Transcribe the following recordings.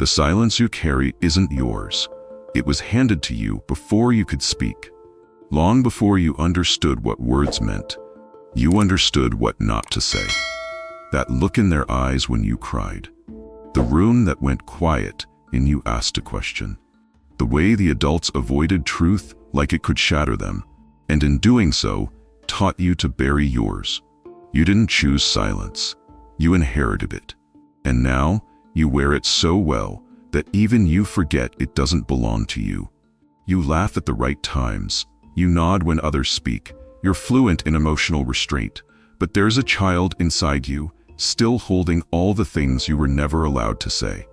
The silence you carry isn't yours. It was handed to you before you could speak. Long before you understood what words meant, you understood what not to say. That look in their eyes when you cried. The room that went quiet and you asked a question. The way the adults avoided truth like it could shatter them, and in doing so, taught you to bury yours. You didn't choose silence. You inherited it. And now, you wear it so well that even you forget it doesn't belong to you. You laugh at the right times. You nod when others speak. You're fluent in emotional restraint. But there's a child inside you, still holding all the things you were never allowed to say.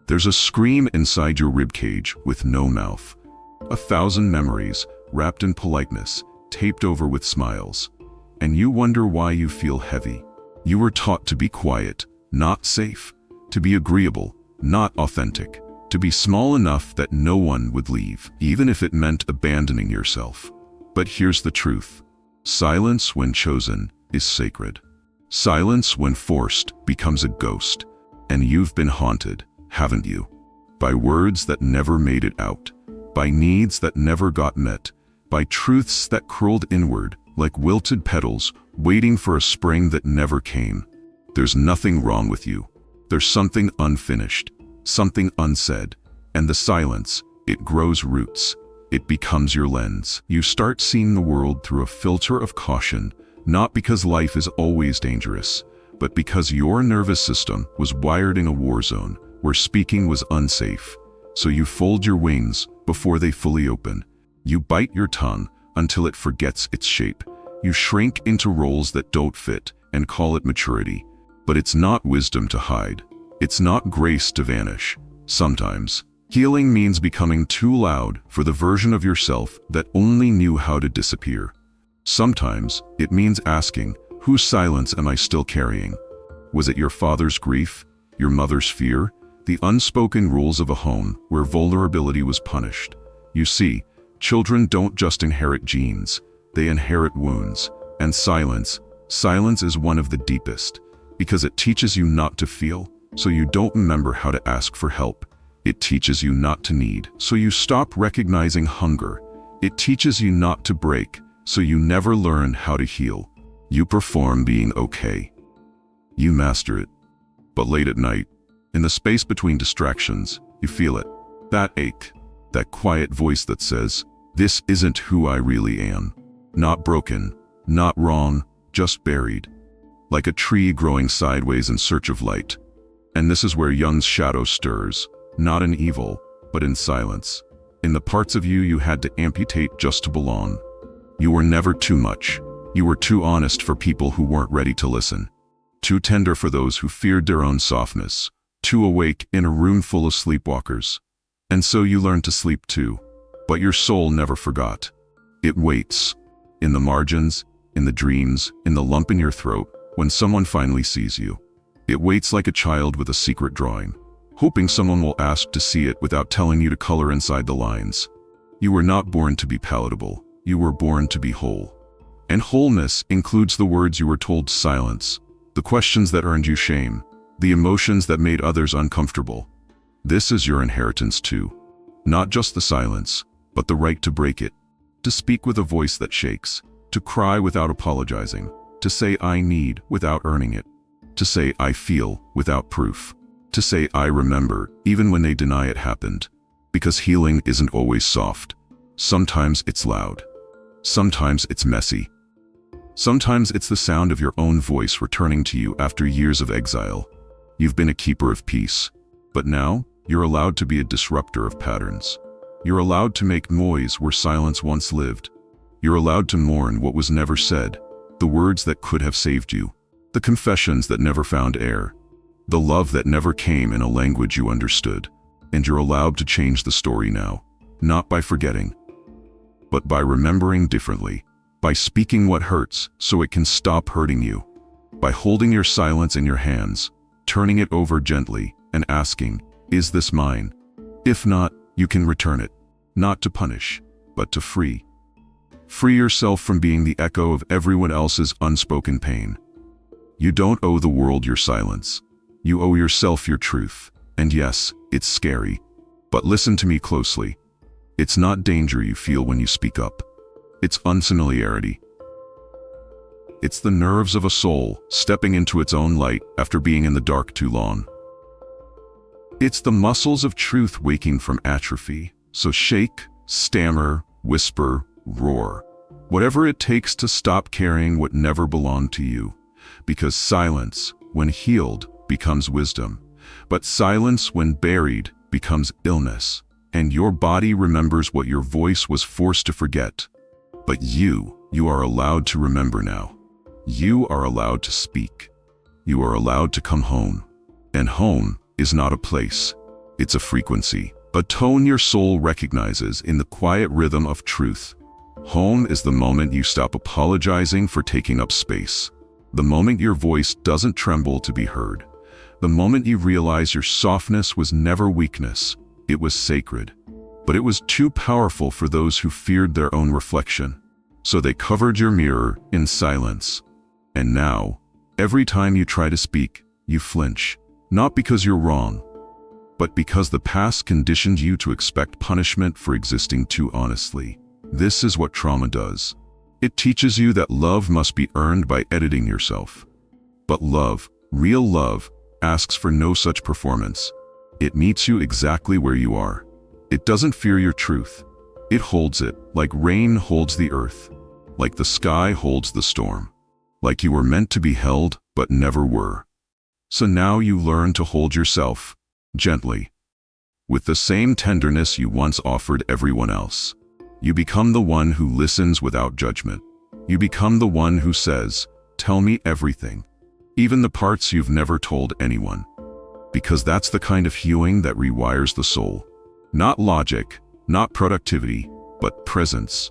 There's a scream inside your ribcage with no mouth. 1,000 memories, wrapped in politeness, taped over with smiles. And you wonder why you feel heavy. You were taught to be quiet, not safe. To be agreeable, not authentic. To be small enough that no one would leave, even if it meant abandoning yourself. But here's the truth. Silence, when chosen, is sacred. Silence, when forced, becomes a ghost. And you've been haunted, haven't you? By words that never made it out. By needs that never got met. By truths that curled inward, like wilted petals, waiting for a spring that never came. There's nothing wrong with you. There's something unfinished, something unsaid. And the silence, it grows roots. It becomes your lens. You start seeing the world through a filter of caution, not because life is always dangerous, but because your nervous system was wired in a war zone where speaking was unsafe. So you fold your wings before they fully open. You bite your tongue until it forgets its shape. You shrink into roles that don't fit and call it maturity. But it's not wisdom to hide. It's not grace to vanish. Sometimes, healing means becoming too loud for the version of yourself that only knew how to disappear. Sometimes, it means asking, whose silence am I still carrying? Was it your father's grief? Your mother's fear? The unspoken rules of a home where vulnerability was punished? You see, children don't just inherit genes, they inherit wounds. And silence is one of the deepest, because it teaches you not to feel, so you don't remember how to ask for help. It teaches you not to need, so you stop recognizing hunger. It teaches you not to break, so you never learn how to heal. You perform being okay. You master it. But late at night, in the space between distractions, you feel it. That ache, that quiet voice that says, this isn't who I really am. Not broken, not wrong, just buried. Like a tree growing sideways in search of light. And this is where Jung's shadow stirs, not in evil, but in silence. In the parts of you you had to amputate just to belong. You were never too much. You were too honest for people who weren't ready to listen. Too tender for those who feared their own softness. Too awake in a room full of sleepwalkers. And so you learned to sleep too. But your soul never forgot. It waits. In the margins, in the dreams, in the lump in your throat, when someone finally sees you. It waits like a child with a secret drawing, hoping someone will ask to see it without telling you to color inside the lines. You were not born to be palatable. You were born to be whole. And wholeness includes the words you were told to silence, the questions that earned you shame, the emotions that made others uncomfortable. This is your inheritance too. Not just the silence, but the right to break it, to speak with a voice that shakes, to cry without apologizing, to say I need without earning it, to say I feel without proof, to say I remember even when they deny it happened. Because healing isn't always soft. Sometimes it's loud. Sometimes it's messy. Sometimes it's the sound of your own voice returning to you after years of exile. You've been a keeper of peace, but now you're allowed to be a disruptor of patterns. You're allowed to make noise where silence once lived. You're allowed to mourn what was never said, the words that could have saved you, the confessions that never found air, the love that never came in a language you understood. And you're allowed to change the story now, not by forgetting, but by remembering differently, by speaking what hurts so it can stop hurting you, by holding your silence in your hands, turning it over gently, and asking, is this mine? If not, you can return it, not to punish, but to free. Free yourself from being the echo of everyone else's unspoken pain. You don't owe the world your silence. You owe yourself your truth. And yes, it's scary. But listen to me closely. It's not danger you feel when you speak up. It's unfamiliarity. It's the nerves of a soul stepping into its own light after being in the dark too long. It's the muscles of truth waking from atrophy. So shake, stammer, whisper, roar. Whatever it takes to stop carrying what never belonged to you. Because silence, when healed, becomes wisdom. But silence, when buried, becomes illness. And your body remembers what your voice was forced to forget. But you are allowed to remember now. You are allowed to speak. You are allowed to come home. And home is not a place. It's a frequency, a tone your soul recognizes in the quiet rhythm of truth. Home is the moment you stop apologizing for taking up space. The moment your voice doesn't tremble to be heard. The moment you realize your softness was never weakness, it was sacred. But it was too powerful for those who feared their own reflection. So they covered your mirror in silence. And now, every time you try to speak, you flinch. Not because you're wrong, but because the past conditioned you to expect punishment for existing too honestly. This is what trauma does. It teaches you that love must be earned by editing yourself. But love, real love, asks for no such performance. It meets you exactly where you are. It doesn't fear your truth. It holds it, like rain holds the earth, like the sky holds the storm, like you were meant to be held but never were. So now you learn to hold yourself, gently, with the same tenderness you once offered everyone else. You become the one who listens without judgment. You become the one who says, "Tell me everything, even the parts you've never told anyone." Because that's the kind of healing that rewires the soul. Not logic, not productivity, but presence.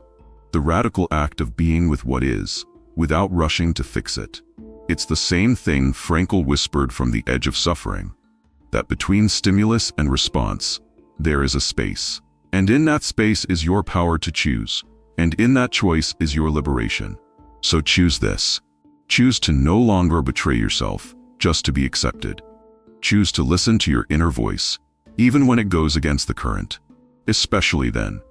The radical act of being with what is, without rushing to fix it. It's the same thing Frankl whispered from the edge of suffering, that between stimulus and response, there is a space. And in that space is your power to choose, and in that choice is your liberation. So choose this. Choose to no longer betray yourself, just to be accepted. Choose to listen to your inner voice, even when it goes against the current, especially then.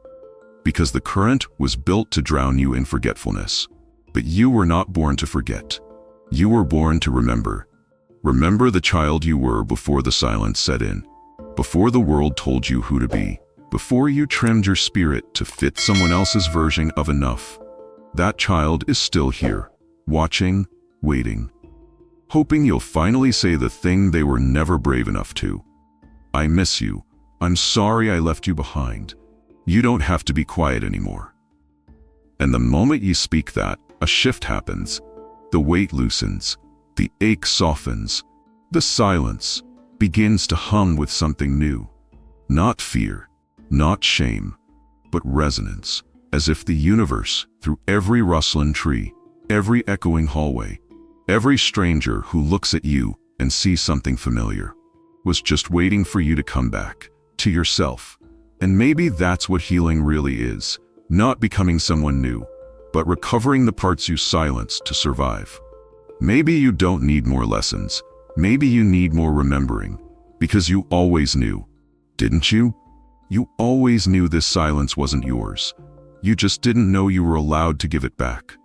Because the current was built to drown you in forgetfulness. But you were not born to forget. You were born to remember. Remember the child you were before the silence set in, before the world told you who to be, before you trimmed your spirit to fit someone else's version of enough. That child is still here, watching, waiting, hoping you'll finally say the thing they were never brave enough to. I miss you. I'm sorry I left you behind. You don't have to be quiet anymore. And the moment you speak that, a shift happens. The weight loosens, the ache softens, the silence begins to hum with something new. Not fear, not shame, but resonance, as if the universe, through every rustling tree, every echoing hallway, every stranger who looks at you and sees something familiar, was just waiting for you to come back, to yourself. And maybe that's what healing really is, not becoming someone new, but recovering the parts you silenced to survive. Maybe you don't need more lessons. Maybe you need more remembering, because you always knew, didn't you? You always knew this silence wasn't yours. You just didn't know you were allowed to give it back.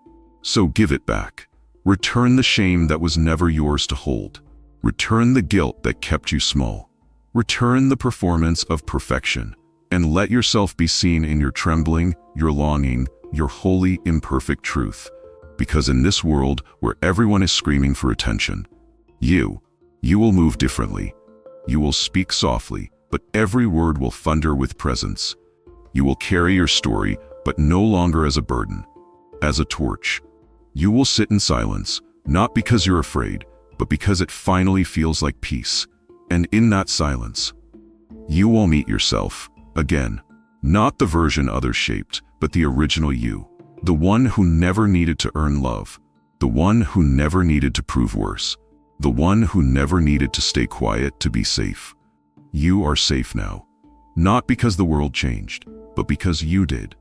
So give it back. Return the shame that was never yours to hold. Return the guilt that kept you small. Return the performance of perfection, and let yourself be seen in your trembling, your longing, your holy, imperfect truth. Because in this world where everyone is screaming for attention, you will move differently. You will speak softly, but every word will thunder with presence. You will carry your story, but no longer as a burden, as a torch. You will sit in silence, not because you're afraid, but because it finally feels like peace. And in that silence, you will meet yourself again. Not the version others shaped, but the original you. The one who never needed to earn love. The one who never needed to prove worse. The one who never needed to stay quiet to be safe. You are safe now. Not because the world changed, but because you did.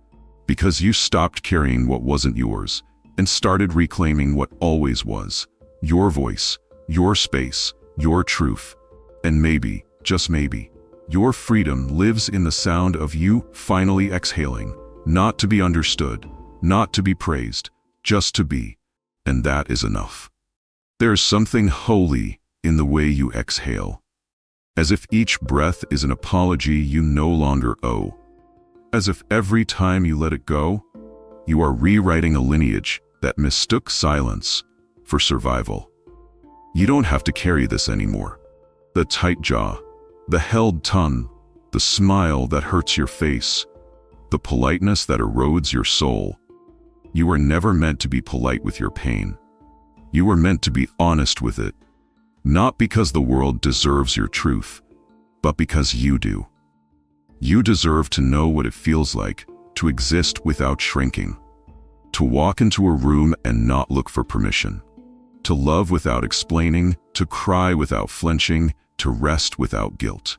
Because you stopped carrying what wasn't yours and started reclaiming what always was. Your voice, your space, your truth. And maybe, just maybe, your freedom lives in the sound of you finally exhaling, not to be understood, not to be praised, just to be. And that is enough. There's something holy in the way you exhale, as if each breath is an apology you no longer owe, as if every time you let it go, you are rewriting a lineage that mistook silence for survival. You don't have to carry this anymore. The tight jaw, the held tongue, the smile that hurts your face, the politeness that erodes your soul. You were never meant to be polite with your pain. You were meant to be honest with it, not because the world deserves your truth, but because you do. You deserve to know what it feels like to exist without shrinking, to walk into a room and not look for permission, to love without explaining, to cry without flinching, to rest without guilt.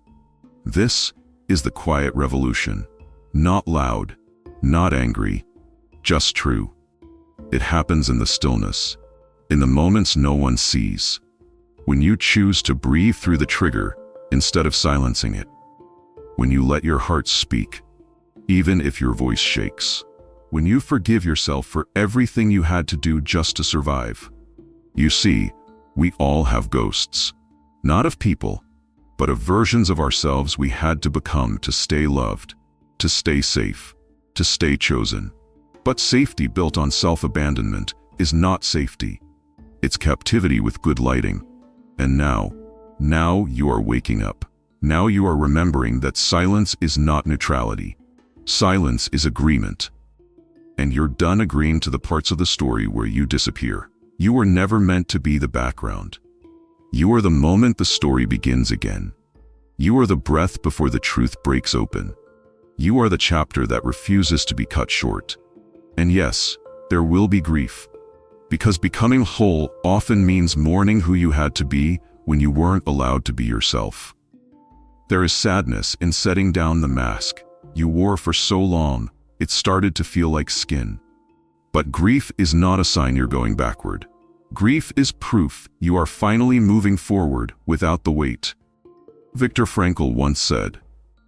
This is the quiet revolution, not loud, not angry, just true. It happens in the stillness, in the moments no one sees, when you choose to breathe through the trigger instead of silencing it, when you let your heart speak, even if your voice shakes, when you forgive yourself for everything you had to do just to survive. You see, we all have ghosts, not of people, but of versions of ourselves we had to become to stay loved, to stay safe, to stay chosen. But safety built on self-abandonment is not safety. It's captivity with good lighting. And now you are waking up. Now you are remembering that silence is not neutrality. Silence is agreement. And you're done agreeing to the parts of the story where you disappear. You were never meant to be the background. You are the moment the story begins again. You are the breath before the truth breaks open. You are the chapter that refuses to be cut short. And yes, there will be grief, because becoming whole often means mourning who you had to be when you weren't allowed to be yourself. There is sadness in setting down the mask you wore for so long it started to feel like skin. But grief is not a sign you're going backward. Grief is proof you are finally moving forward without the weight. Viktor Frankl once said,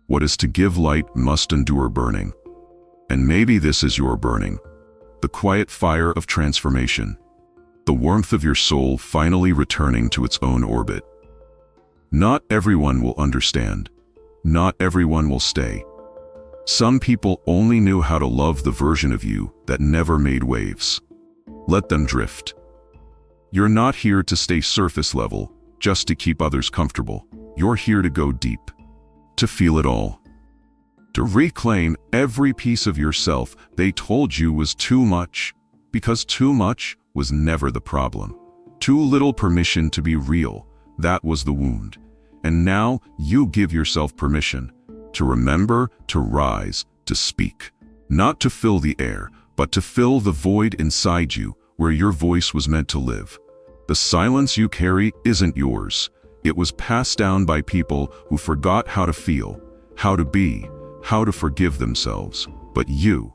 "What is to give light must endure burning." And maybe this is your burning, the quiet fire of transformation, the warmth of your soul finally returning to its own orbit. Not everyone will understand. Not everyone will stay. Some people only knew how to love the version of you that never made waves. Let them drift. You're not here to stay surface level, just to keep others comfortable. You're here to go deep, to feel it all, to reclaim every piece of yourself they told you was too much, because too much was never the problem. Too little permission to be real, that was the wound. And now you give yourself permission to remember, to rise, to speak. Not to fill the air, but to fill the void inside you where your voice was meant to live. The silence you carry isn't yours. It was passed down by people who forgot how to feel, how to be, how to forgive themselves. But you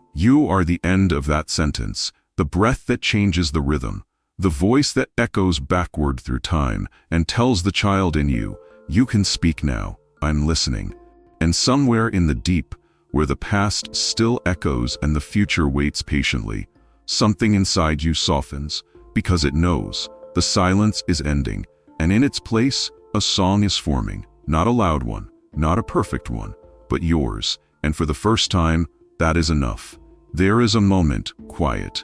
are the end of that sentence, the breath that changes the rhythm, the voice that echoes backward through time and tells the child in you, "You can speak now, I'm listening." And somewhere in the deep, where the past still echoes and the future waits patiently, something inside you softens, because it knows the silence is ending, and in its place, a song is forming, not a loud one, not a perfect one, but yours. And for the first time, that is enough. There is a moment, quiet,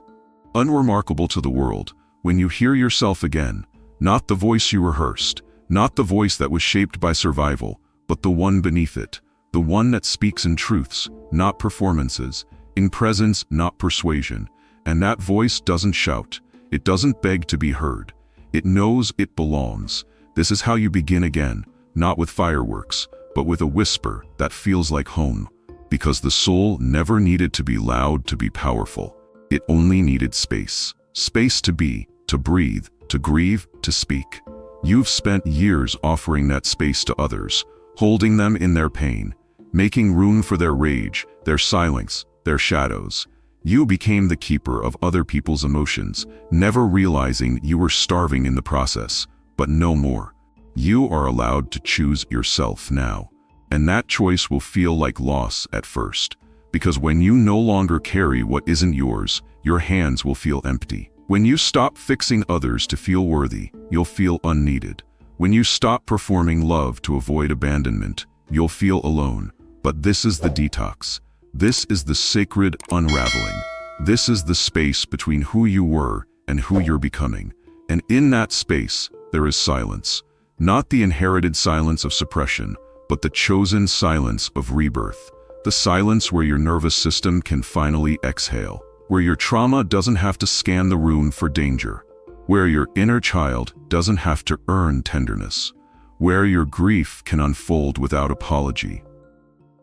unremarkable to the world, when you hear yourself again, not the voice you rehearsed, not the voice that was shaped by survival, but the one beneath it, the one that speaks in truths, not performances, in presence, not persuasion. And that voice doesn't shout, it doesn't beg to be heard, it knows it belongs. This is how you begin again, not with fireworks, but with a whisper that feels like home, because the soul never needed to be loud to be powerful. It only needed space. Space to be, to breathe, to grieve, to speak. You've spent years offering that space to others, holding them in their pain, making room for their rage, their silence, their shadows. You became the keeper of other people's emotions, never realizing you were starving in the process. But no more. You are allowed to choose yourself now, and that choice will feel like loss at first, because when you no longer carry what isn't yours, your hands will feel empty. When you stop fixing others to feel worthy, you'll feel unneeded. When you stop performing love to avoid abandonment, you'll feel alone. But this is the detox. This is the sacred unraveling. This is the space between who you were and who you're becoming. And in that space, there is silence. Not the inherited silence of suppression, but the chosen silence of rebirth. The silence where your nervous system can finally exhale. Where your trauma doesn't have to scan the room for danger. Where your inner child doesn't have to earn tenderness. Where your grief can unfold without apology.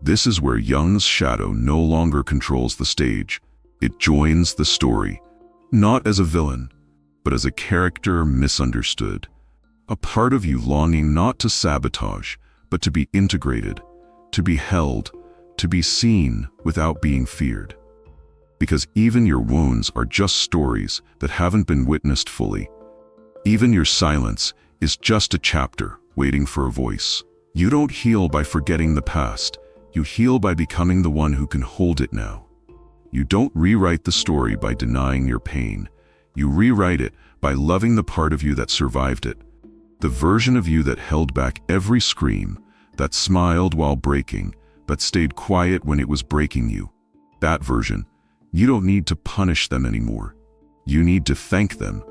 This is where Jung's shadow no longer controls the stage. It joins the story, not as a villain, but as a character misunderstood. A part of you longing not to sabotage, but to be integrated, to be held, to be seen without being feared. Because even your wounds are just stories that haven't been witnessed fully. Even your silence is just a chapter waiting for a voice. You don't heal by forgetting the past. You heal by becoming the one who can hold it now. You don't rewrite the story by denying your pain. You rewrite it by loving the part of you that survived it. The version of you that held back every scream, that smiled while breaking, that stayed quiet when it was breaking you. That version. You don't need to punish them anymore. You need to thank them.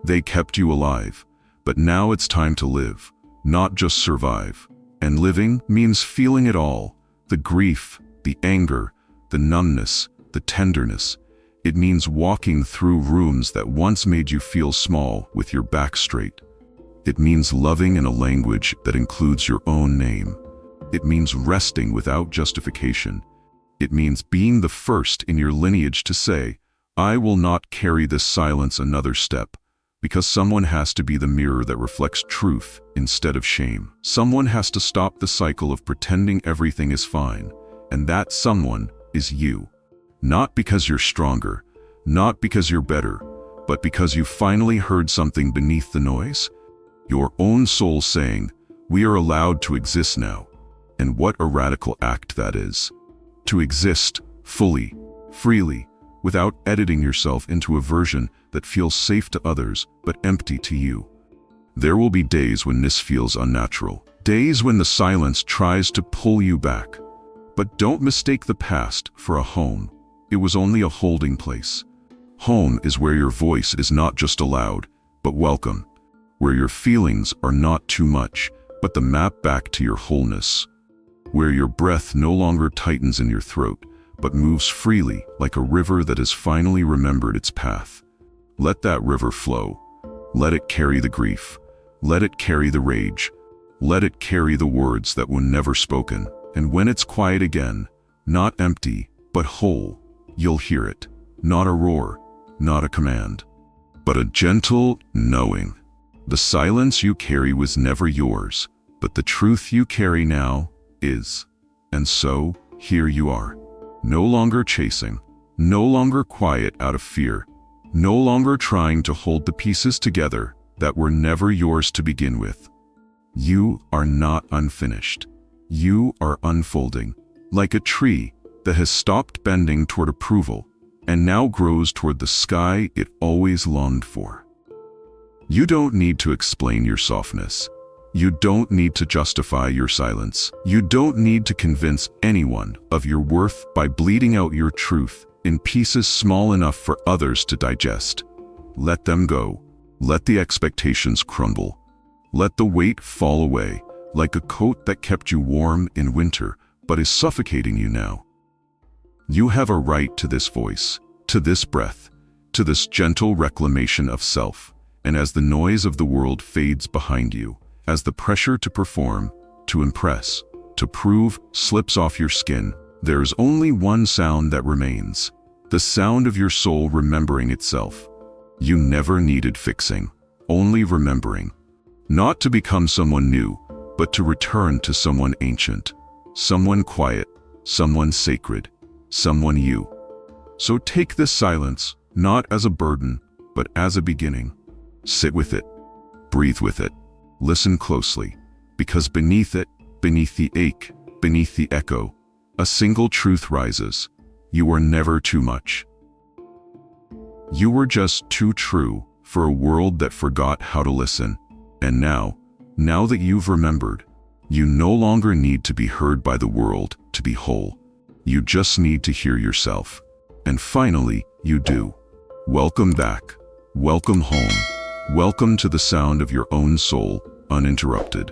They kept you alive. But now it's time to live, not just survive. And living means feeling it all. The grief, the anger, the numbness, the tenderness. It means walking through rooms that once made you feel small with your back straight. It means loving in a language that includes your own name. It means resting without justification. It means being the first in your lineage to say, I will not carry this silence another step, because someone has to be the mirror that reflects truth instead of shame. Someone has to stop the cycle of pretending everything is fine, and that someone is you. Not because you're stronger, not because you're better, but because you finally heard something beneath the noise. Your own soul saying, we are allowed to exist now. And what a radical act that is. To exist fully, freely, without editing yourself into a version that feels safe to others but empty to you. There will be days when this feels unnatural. Days when the silence tries to pull you back. But don't mistake the past for a home. It was only a holding place. Home is where your voice is not just allowed, but welcome. Where your feelings are not too much, but the map back to your wholeness. Where your breath no longer tightens in your throat, but moves freely like a river that has finally remembered its path. Let that river flow. Let it carry the grief. Let it carry the rage. Let it carry the words that were never spoken. And when it's quiet again, not empty, but whole, you'll hear it. Not a roar, not a command, but a gentle knowing. The silence you carry was never yours, but the truth you carry now is. And so, here you are. No longer chasing, no longer quiet out of fear, no longer trying to hold the pieces together that were never yours to begin with. You are not unfinished. You are unfolding, like a tree that has stopped bending toward approval and now grows toward the sky it always longed for. You don't need to explain your softness. You don't need to justify your silence. You don't need to convince anyone of your worth by bleeding out your truth in pieces small enough for others to digest. Let them go. Let the expectations crumble. Let the weight fall away, like a coat that kept you warm in winter but is suffocating you now. You have a right to this voice, to this breath, to this gentle reclamation of self. And as the noise of the world fades behind you, as the pressure to perform, to impress, to prove slips off your skin, there's only one sound that remains, the sound of your soul remembering itself. You never needed fixing, only remembering. Not to become someone new, but to return to someone ancient, someone quiet, someone sacred, someone you. So take this silence, not as a burden, but as a beginning. Sit with it, breathe with it, Listen closely, because beneath it, beneath the ache, beneath the echo, a single truth rises. You are never too much. You were just too true for a world that forgot how to listen. And now that you've remembered, you no longer need to be heard by the world to be whole. You just need to hear yourself. And finally, you do. Welcome back. Welcome home. Welcome to the sound of your own soul, uninterrupted.